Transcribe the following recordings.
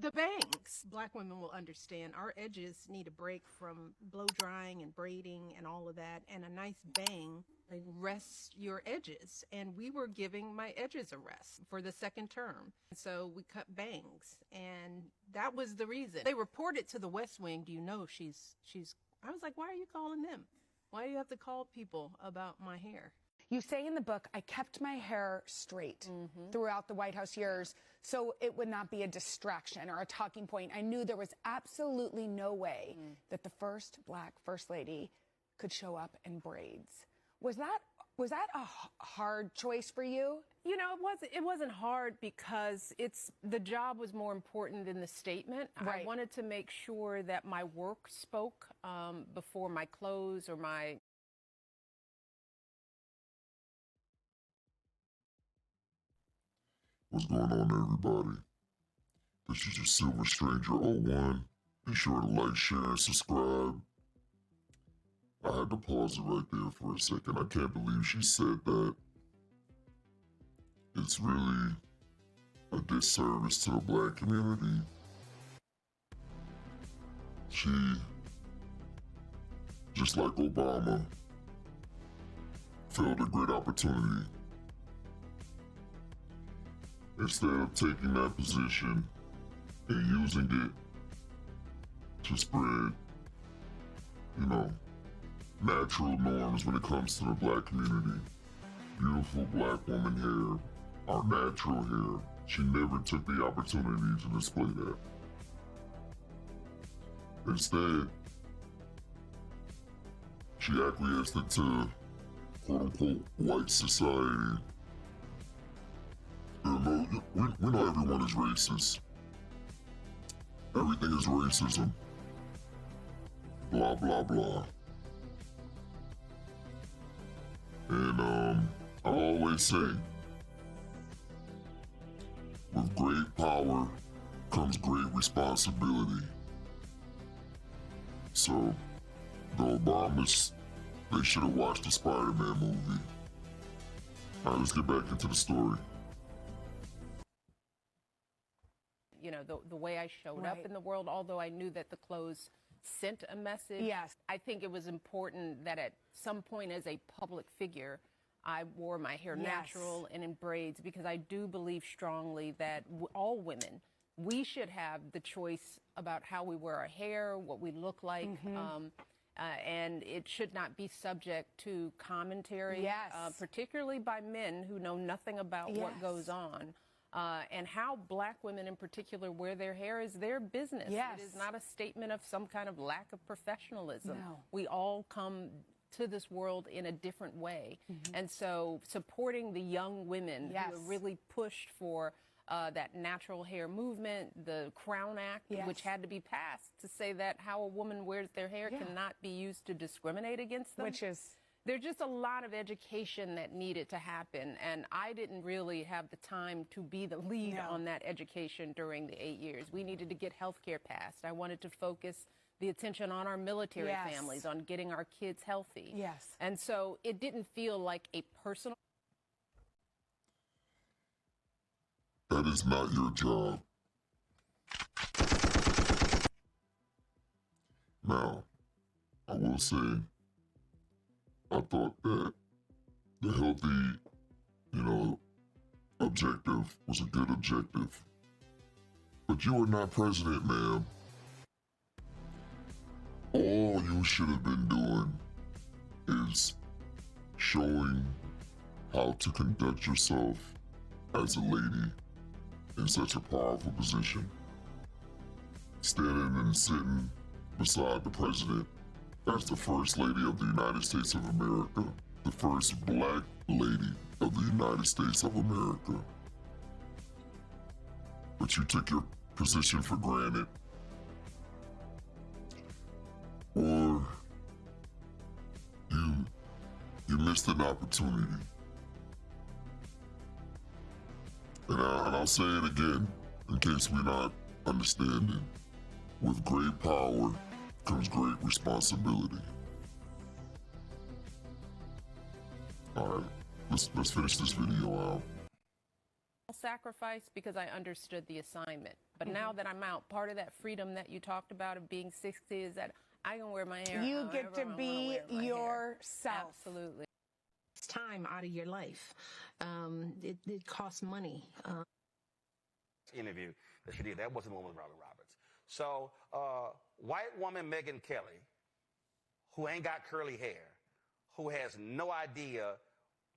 The bangs. Black women will understand. Our edges need a break from blow drying and braiding and all of that. And a nice bang like, rests your edges. And we were giving my edges a rest for the second term. So we cut bangs. And that was the reason. They reported to the West Wing, do you know she's I was like, why are you calling them? Why do you have to call people about my hair? You say in the book, I kept my hair straight throughout the White House years so it would not be a distraction or a talking point. I knew there was absolutely no way that the first Black First Lady could show up in braids. Was that a hard choice for you? You know, it wasn't hard because the job was more important than the statement. Right. I wanted to make sure that my work spoke before my clothes or my... What's going on, everybody? This is your Silver Stranger 01. Be sure to like, share, and subscribe. I had to pause it right there for a second. I can't believe she said that. It's really a disservice to the Black community. She, just like Obama, failed a great opportunity. Instead of taking that position and using it to spread, natural norms when it comes to the Black community. Beautiful Black woman hair, our natural hair. She never took the opportunity to display that. Instead, she acquiesced into quote-unquote white society. We know everyone is racist. Everything is racism. Blah, blah, blah. And I always say, with great power comes great responsibility. So, the Obamas, they should have watched the Spider-Man movie. All right, let's get back into the story. You know, the way I showed up in the world, although I knew that the clothes sent a message. Yes. I think it was important that at some point as a public figure, I wore my hair natural and in braids because I do believe strongly that all women, we should have the choice about how we wear our hair, what we look like, and it should not be subject to commentary, particularly by men who know nothing about what goes on. And how Black women in particular wear their hair is their business. Yes. It is not a statement of some kind of lack of professionalism. No. We all come to this world in a different way. And so supporting the young women who have really pushed for that natural hair movement, the Crown Act, which had to be passed to say that how a woman wears their hair cannot be used to discriminate against them. Which is... There's just a lot of education that needed to happen, and I didn't really have the time to be the lead on that education during the 8 years. We needed to get health care passed. I wanted to focus the attention on our military families, on getting our kids healthy. Yes. And so it didn't feel like a personal... That is not your job. Now, I will say, I thought that the healthy, objective was a good objective. But you are not president, ma'am. All you should have been doing is showing how to conduct yourself as a lady in such a powerful position. Standing and sitting beside the president as the First Lady of the United States of America, the first Black lady of the United States of America. But you took your position for granted. Or you missed an opportunity. And I'll say it again, in case we're not understanding. With great power comes great responsibility. All right, let's finish this video out. sacrifice because I understood the assignment. But now that I'm out, part of that freedom that you talked about of being 60 is that I can wear my hair. You get to however I wanna be wear my hair. yourself. Absolutely. It's time out of your life. It costs money. Interview that she did, that wasn't the one with Robin Roberts. So, white woman MEGYN Kelly, who ain't got curly hair, who has no idea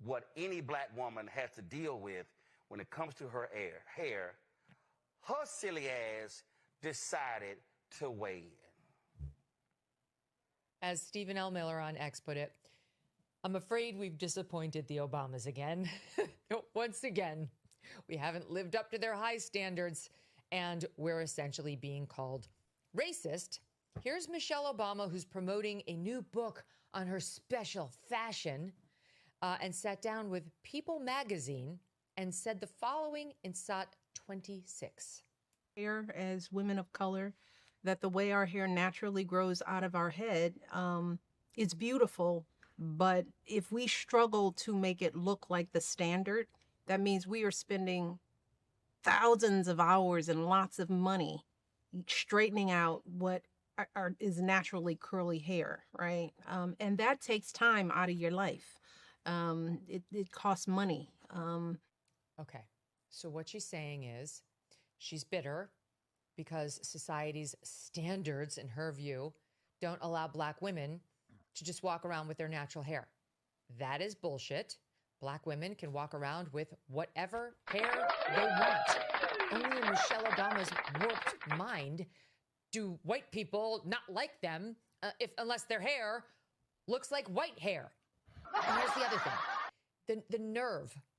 what any black woman has to deal with when it comes to her hair, her silly ass decided to weigh in. As Stephen L. Miller on X put it, I'm afraid we've disappointed the Obamas again. Once again, we haven't lived up to their high standards, and we're essentially being called racist. Here's Michelle Obama, who's promoting a new book on her special fashion, and sat down with People magazine and said the following in SOT 26. Hair as women of color, that the way our hair naturally grows out of our head, it's beautiful, but if we struggle to make it look like the standard, that means we are spending thousands of hours and lots of money straightening out what is naturally curly hair, right? And that takes time out of your life. It costs money. Okay, so what she's saying is she's bitter because society's standards, in her view, don't allow black women to just walk around with their natural hair. That is bullshit. Black women can walk around with whatever hair they want. Only in Michelle Obama's warped mind do white people not like them unless their hair looks like white hair. And here's the other thing.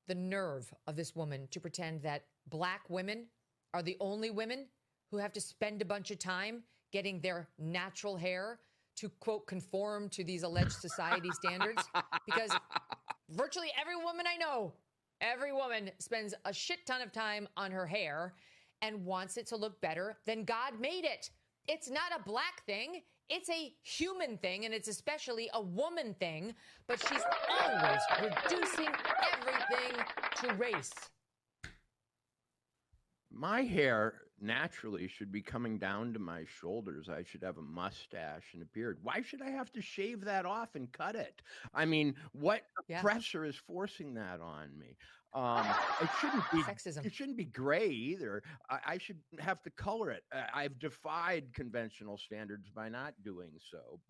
The nerve of this woman to pretend that black women are the only women who have to spend a bunch of time getting their natural hair to, quote, conform to these alleged society standards. Because virtually every woman I know, every woman spends a shit ton of time on her hair and wants it to look better than God made it. It's not a black thing. It's a human thing, and it's especially a woman thing. But she's always reducing everything to race. My hair naturally should be coming down to my shoulders. I should have a mustache and a beard. Why should I have to shave that off and cut it? I mean, what oppressor is forcing that on me? It shouldn't be sexism. It shouldn't be gray either. I should have to color it. I've defied conventional standards by not doing so.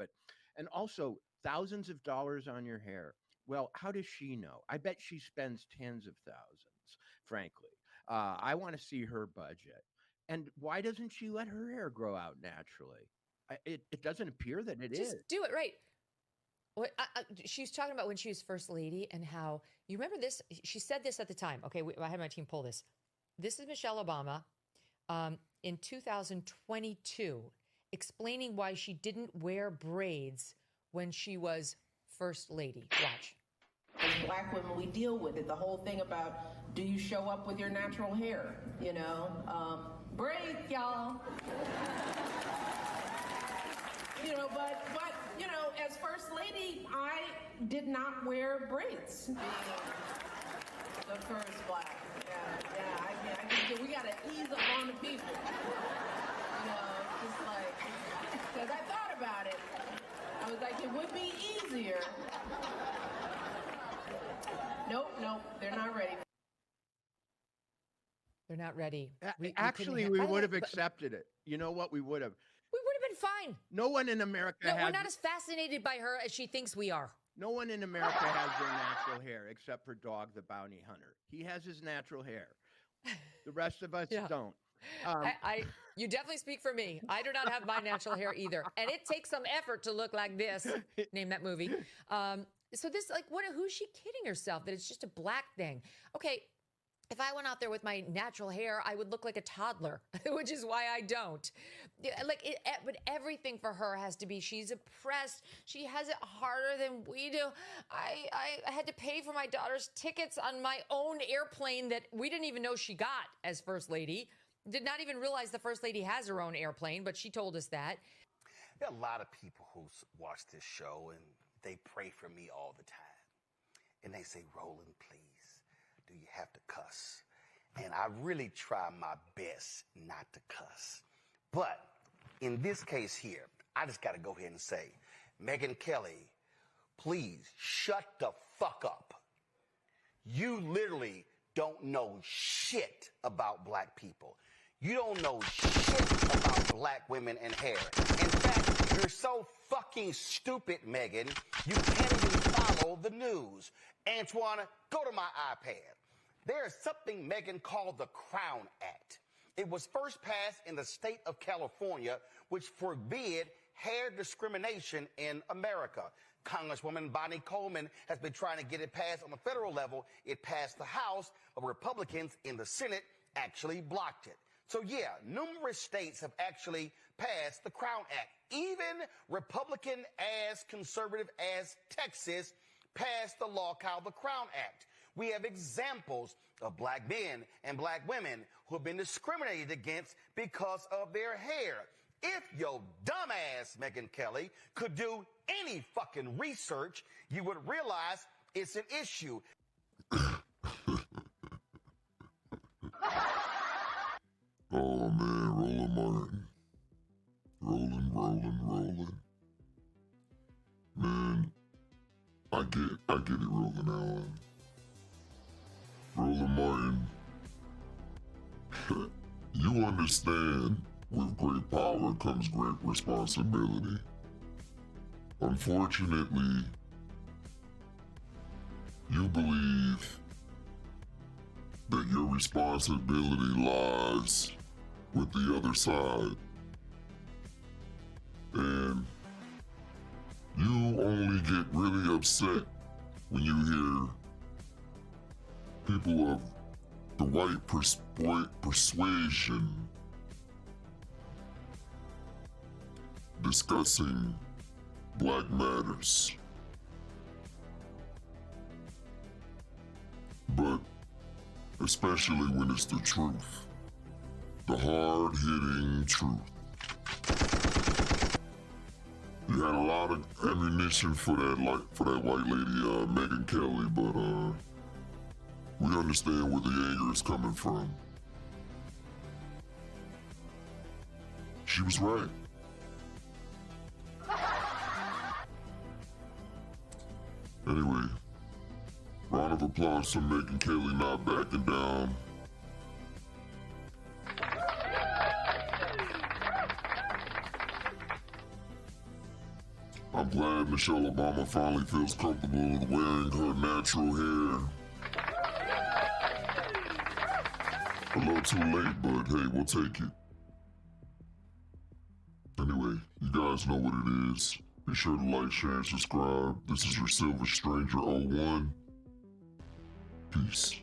And also thousands of dollars on your hair. Well, how does she know? I bet she spends tens of thousands, frankly. I want to see her budget. And why doesn't she let her hair grow out naturally? It doesn't appear that it is. Just do it right. What she was talking about when she was first lady and how, you remember this? She said this at the time. Okay, I had my team pull this. This is Michelle Obama in 2022 explaining why she didn't wear braids when she was first lady. Watch. As black women, we deal with it. The whole thing about, do you show up with your natural hair? You know, braids, y'all. You know, but you know, as first lady, I did not wear braids. Being the first black. I think we gotta ease up on the people. You know, just like, because I thought about it. I was like, it would be easier. Nope, they're not ready. They're not ready. Actually, we would have accepted it. You know what? We would have. We would have been fine. No one in America has... We're not as fascinated by her as she thinks we are. No one in America has their natural hair except for Dog the Bounty Hunter. He has his natural hair. The rest of us don't. You definitely speak for me. I do not have my natural hair either. And it takes some effort to look like this. Name that movie. So this, like, who's she kidding herself that it's just a black thing? Okay, if I went out there with my natural hair, I would look like a toddler, which is why I don't. But everything for her has to be, she's oppressed. She has it harder than we do. I had to pay for my daughter's tickets on my own airplane that we didn't even know she got as First Lady. Did not even realize the First Lady has her own airplane, but she told us that. There are a lot of people who watch this show and they pray for me all the time. And they say, Roland, please, do you have to cuss? and I really try my best not to cuss. But in this case here, I just got to go ahead and say, MEGYN Kelly, please shut the fuck up. You literally don't know shit about black people. You don't know shit about black women and hair. In fact, you're so fucking stupid, MEGYN, you can't even follow the news. Antoine, go to my iPad. There is something, MEGYN, called the Crown Act. It was first passed in the state of California, which forbid hair discrimination in America. Congresswoman Bonnie Coleman has been trying to get it passed on the federal level. It passed the House, but Republicans in the Senate actually blocked it. So yeah, numerous states have actually passed the Crown Act. Even Republican-as conservative as Texas passed the law called the Crown Act. We have examples of black men and black women who have been discriminated against because of their hair. If your dumbass MEGYN Kelly could do any fucking research, you would realize it's an issue. Oh man, Roland Martin. Roland. Man, I get it, Roland Allen. Roland Martin. You understand, with great power comes great responsibility. Unfortunately, you believe that your responsibility lies with the other side. And you only get really upset when you hear people of the white persuasion discussing black matters. But especially when it's the truth, the hard-hitting truth. You had a lot of ammunition for that white lady, MEGYN Kelly, but we understand where the anger is coming from. She was right. Anyway, round of applause for MEGYN Kelly not backing down. I'm glad Michelle Obama finally feels comfortable wearing her natural hair. A little too late, but hey, we'll take it. Anyway, you guys know what it is. Be sure to like, share, and subscribe. This is your Silver Stranger 01. Peace.